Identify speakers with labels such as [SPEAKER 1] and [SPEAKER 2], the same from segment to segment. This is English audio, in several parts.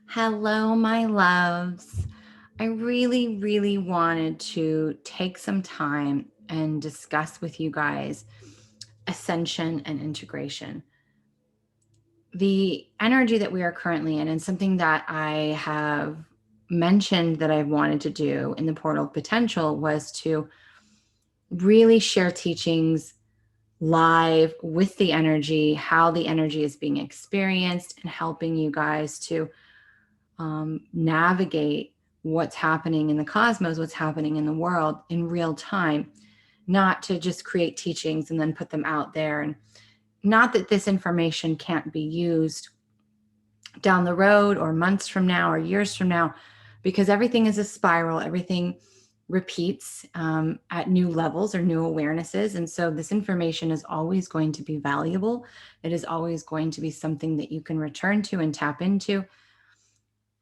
[SPEAKER 1] Hello, my loves. I really wanted to take some time and discuss with you guys ascension and integration. The energy that we are currently in, and something that I have mentioned that I wanted to do in the Portal of Potential, was to really share teachings live with the energy, how the energy is being experienced, and helping you guys to navigate what's happening in the cosmos, what's happening in the world in real time, not to just create teachings and then put them out there. And not that this information can't be used down the road or months from now or years from now, because everything is a spiral, everything repeats at new levels or new awarenesses. And so this information is always going to be valuable. It is always going to be something that you can return to and tap into.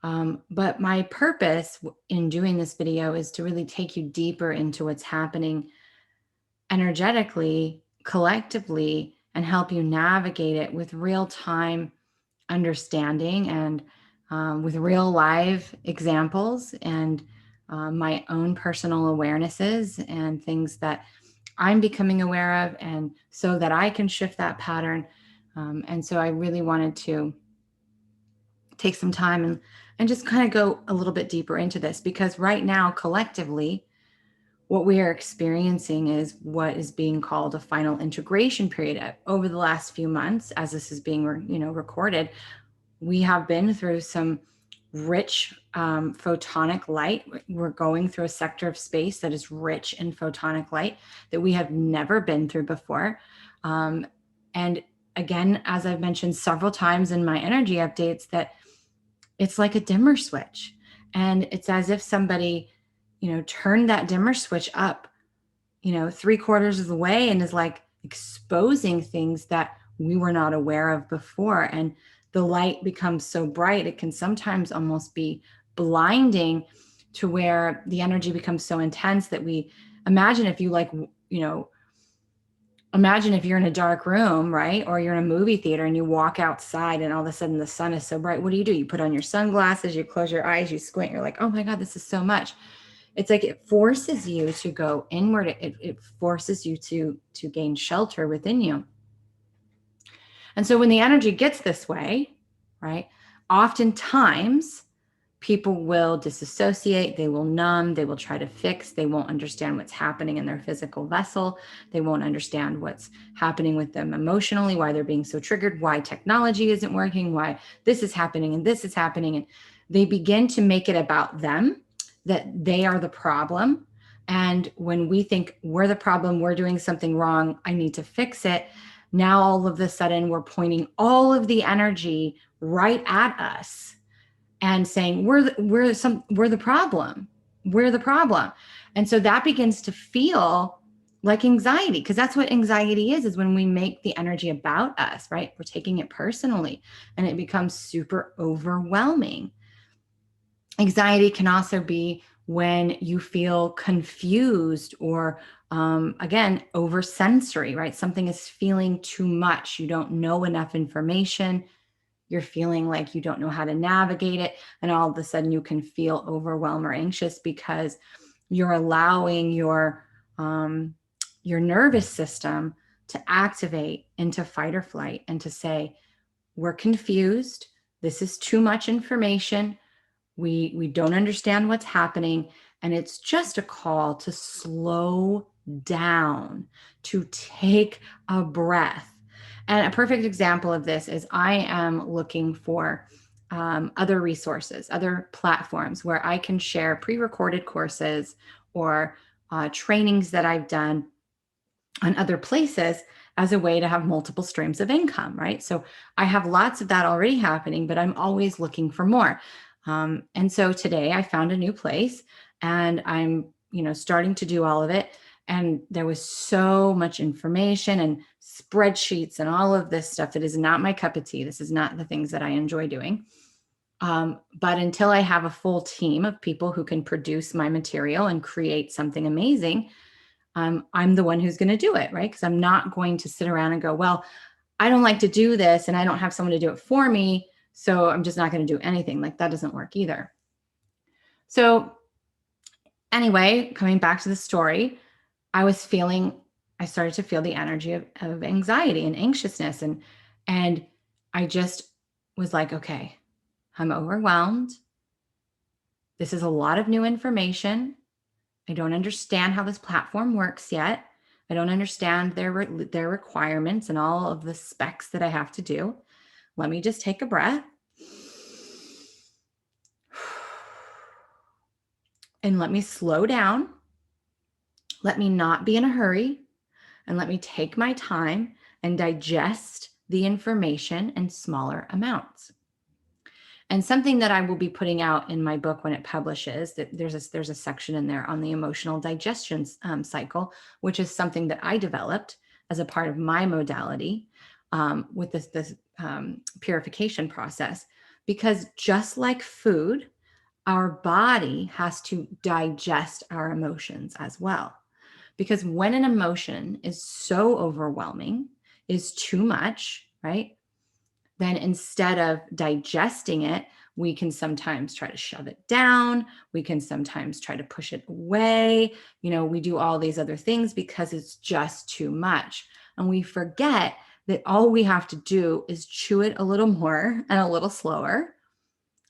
[SPEAKER 1] But my purpose in doing this video is to really take you deeper into what's happening energetically, collectively, and help you navigate it with real-time understanding and with real live examples and my own personal awarenesses and things that I'm becoming aware of, and so that I can shift that pattern. And so I really wanted to take some time and just kind of go a little bit deeper into this, because right now, collectively, what we are experiencing is what is being called a final integration period. Over the last few months, as this is being recorded, we have been through some rich photonic light. We're going through a sector of space that is rich in photonic light that we have never been through before. And again, as I've mentioned several times in my energy updates, that it's like a dimmer switch. And it's as if somebody, turned that dimmer switch up, 3/4 of the way, and is like exposing things that we were not aware of before. And the light becomes so bright, it can sometimes almost be blinding, to where the energy becomes so intense that we imagine if you imagine if you're in a dark room, right? Or you're in a movie theater and you walk outside and all of a sudden the sun is so bright. What do? You put on your sunglasses, you close your eyes, you squint, you're like, oh my God, this is so much. It's like it forces you to go inward. It forces you to gain shelter within you. And so when the energy gets this way, right, oftentimes people will disassociate, they will numb, they will try to fix, they won't understand what's happening in their physical vessel, they won't understand what's happening with them emotionally, why they're being so triggered, why technology isn't working, why this is happening and this is happening. And they begin to make it about them, that they are the problem. And when we think we're the problem, we're doing something wrong, I need to fix it, now all of a sudden we're pointing all of the energy right at us and saying we're the problem. We're the problem. And so that begins to feel like anxiety, because that's what anxiety is when we make the energy about us, right? We're taking it personally and it becomes super overwhelming. Anxiety can also be when you feel confused or again, oversensory, right? Something is feeling too much. You don't know enough information. You're feeling like you don't know how to navigate it. And all of a sudden you can feel overwhelmed or anxious because you're allowing your nervous system to activate into fight or flight and to say, we're confused. This is too much information. We don't understand what's happening. And it's just a call to slow down, to take a breath. And a perfect example of this is I am looking for other resources, other platforms where I can share pre-recorded courses or trainings that I've done on other places as a way to have multiple streams of income, right? So I have lots of that already happening, but I'm always looking for more. And so today I found a new place and I'm, starting to do all of it. And there was so much information and spreadsheets and all of this stuff that is not my cup of tea. This is not the things that I enjoy doing. But until I have a full team of people who can produce my material and create something amazing, I'm the one who's going to do it, right? Because I'm not going to sit around and go, well, I don't like to do this and I don't have someone to do it for me, So I'm just not going to do anything. Like that doesn't work either. So anyway, coming back to the story, I started to feel the energy of anxiety and anxiousness. And I just was like, okay, I'm overwhelmed. This is a lot of new information. I don't understand how this platform works yet. I don't understand their requirements and all of the specs that I have to do. Let me just take a breath. And let me slow down. Let me not be in a hurry. And let me take my time and digest the information in smaller amounts. And something that I will be putting out in my book when it publishes, that there's a section in there on the emotional digestion cycle, which is something that I developed as a part of my modality with this purification process. Because just like food, our body has to digest our emotions as well. Because when an emotion is so overwhelming, is too much, right? Then instead of digesting it, we can sometimes try to shove it down. We can sometimes try to push it away. We do all these other things because it's just too much. And we forget that all we have to do is chew it a little more and a little slower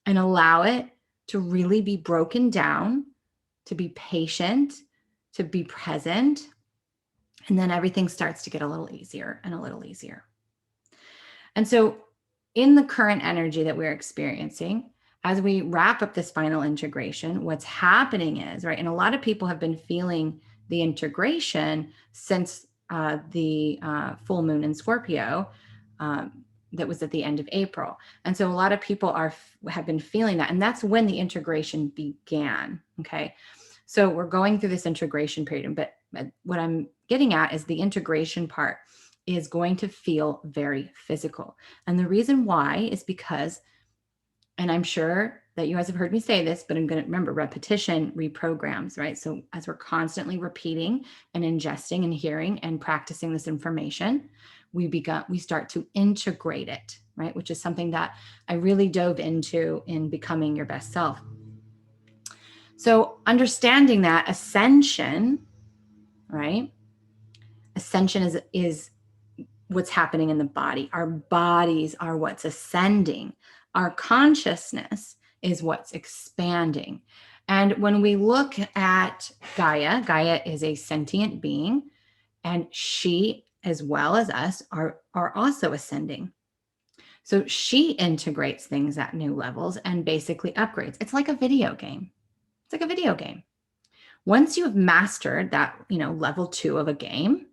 [SPEAKER 1] and allow it to really be broken down, to be patient, to be present. And then everything starts to get a little easier and a little easier. And so in the current energy that we're experiencing, as we wrap up this final integration, what's happening is, right, and a lot of people have been feeling the integration since the full moon in Scorpio that was at the end of April. And so a lot of people have been feeling that. And that's when the integration began, okay? So we're going through this integration period. But what I'm getting at is the integration part is going to feel very physical. And the reason why is because, and I'm sure that you guys have heard me say this, but I'm going to remember, repetition reprograms, right? So as we're constantly repeating and ingesting and hearing and practicing this information, we start to integrate it, right? Which is something that I really dove into in Becoming Your Best Self. So understanding that ascension, right? Ascension is what's happening in the body. Our bodies are what's ascending. Our consciousness is what's expanding. And when we look at Gaia is a sentient being, and she, as well as us, are also ascending. So she integrates things at new levels and basically upgrades. It's like a video game. It's like a video game. Once you have mastered that, level 2 of a game,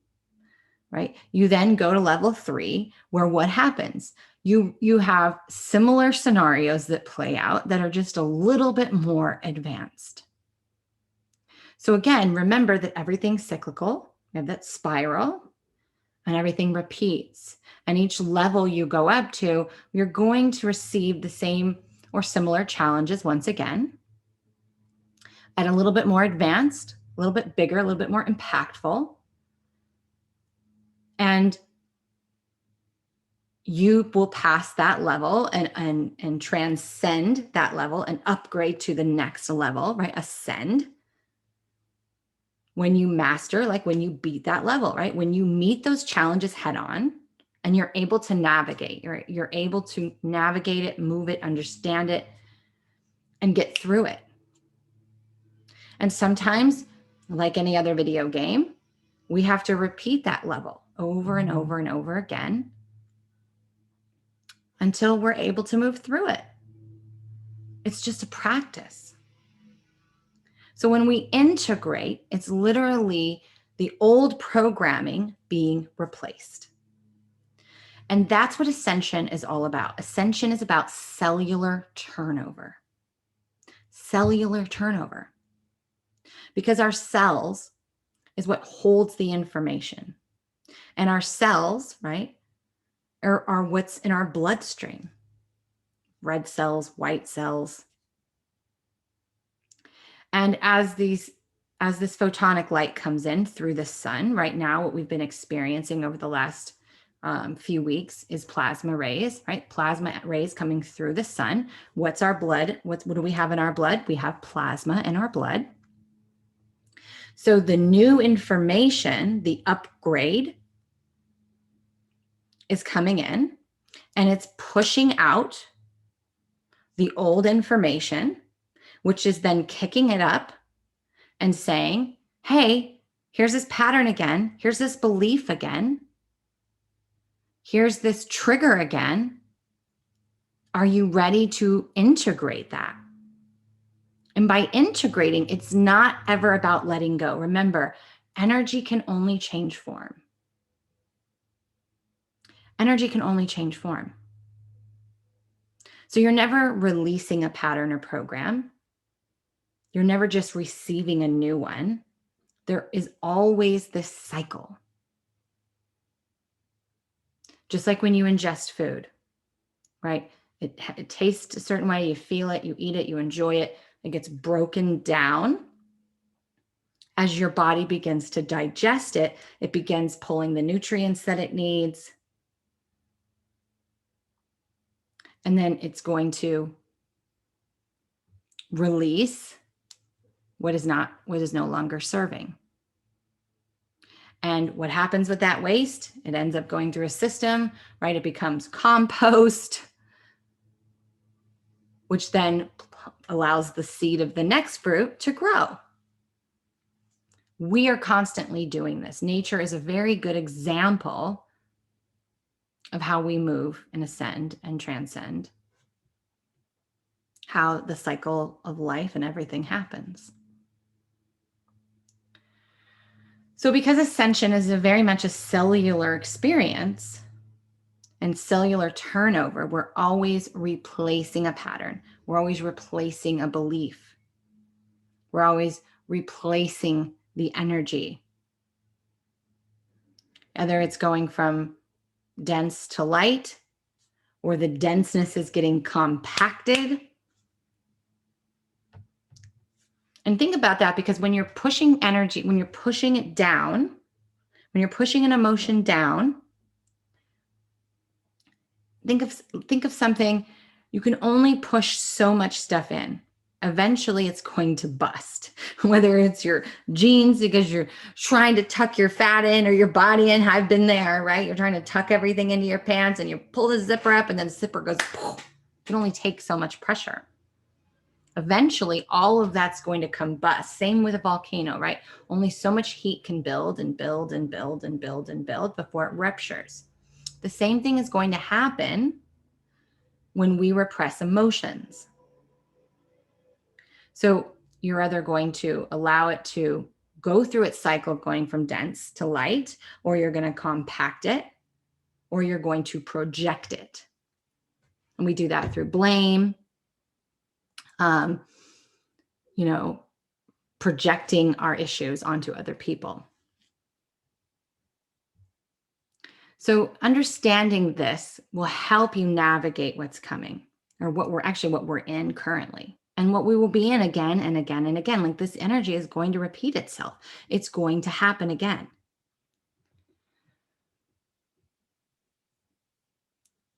[SPEAKER 1] right? You then go to level 3, where what happens? You have similar scenarios that play out that are just a little bit more advanced. So again, remember that everything's cyclical. We have that spiral, and everything repeats. And each level you go up to, you're going to receive the same or similar challenges once again, at a little bit more advanced, a little bit bigger, a little bit more impactful. And you will pass that level and transcend that level and upgrade to the next level, right? Ascend. When you master, like when you beat that level, right? When you meet those challenges head on and you're able to navigate, you're able to navigate it, move it, understand it, and get through it. And sometimes, like any other video game, we have to repeat that level over and over and over again until we're able to move through it. It's just a practice. So when we integrate, it's literally the old programming being replaced. And that's what ascension is all about. Ascension is about cellular turnover. Cellular turnover. Because our cells is what holds the information. And our cells, right, are what's in our bloodstream. Red cells, white cells. And as this photonic light comes in through the sun, right now, what we've been experiencing over the last few weeks is plasma rays, right? Plasma rays coming through the sun. What's our blood? What do we have in our blood? We have plasma in our blood. So the new information, the upgrade, is coming in and it's pushing out the old information, which is then kicking it up and saying, hey, here's this pattern again. Here's this belief again. Here's this trigger again. Are you ready to integrate that? And by integrating, it's not ever about letting go. Remember, energy can only change form. Energy can only change form. So you're never releasing a pattern or program. You're never just receiving a new one. There is always this cycle. Just like when you ingest food, right? It tastes a certain way, you feel it, you eat it, you enjoy it. It gets broken down. As your body begins to digest it, it begins pulling the nutrients that it needs. And then it's going to release what is no longer serving. And what happens with that waste? It ends up going through a system, right? It becomes compost, which then allows the seed of the next fruit to grow. We are constantly doing this. Nature is a very good example of how we move and ascend and transcend, how the cycle of life and everything happens. So because ascension is very much a cellular experience and cellular turnover, we're always replacing a pattern. We're always replacing a belief. We're always replacing the energy. Whether it's going from dense to light, or the denseness is getting compacted. And think about that, because when you're pushing energy, when you're pushing it down, when you're pushing an emotion down, think of something, you can only push so much stuff in. Eventually it's going to bust, whether it's your jeans because you're trying to tuck your fat in or your body in. I've been there, right? You're trying to tuck everything into your pants and you pull the zipper up and then the zipper goes, poof. It can only take so much pressure. Eventually all of that's going to combust. Same with a volcano, right? Only so much heat can build and build and build and build and build before it ruptures. The same thing is going to happen when we repress emotions. So you're either going to allow it to go through its cycle of going from dense to light, or you're going to compact it, or you're going to project it. And we do that through blame, projecting our issues onto other people. So understanding this will help you navigate what's coming, or what we're in currently. And what we will be in again and again and again. Like, this energy is going to repeat itself. It's going to happen again.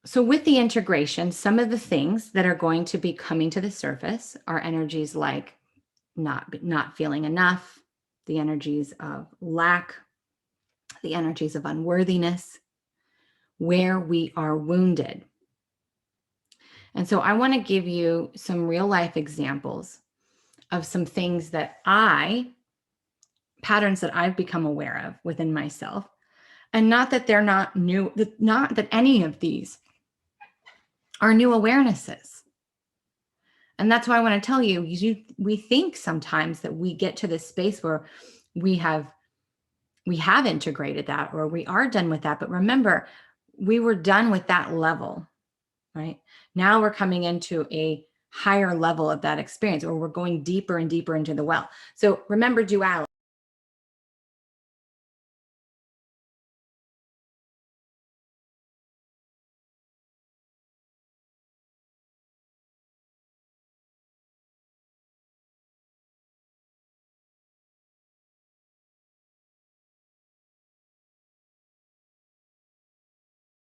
[SPEAKER 1] So with the integration, some of the things that are going to be coming to the surface are energies like not feeling enough, the energies of lack, the energies of unworthiness, where we are wounded. And so I want to give you some real life examples of some things patterns that I've become aware of within myself. And not that they're not new, not that any of these are new awarenesses. And that's why I want to tell you, we think sometimes that we get to this space where we have integrated that, or we are done with that. But remember, we were done with that level, right? Now we're coming into a higher level of that experience, or we're going deeper and deeper into the well. So remember duality.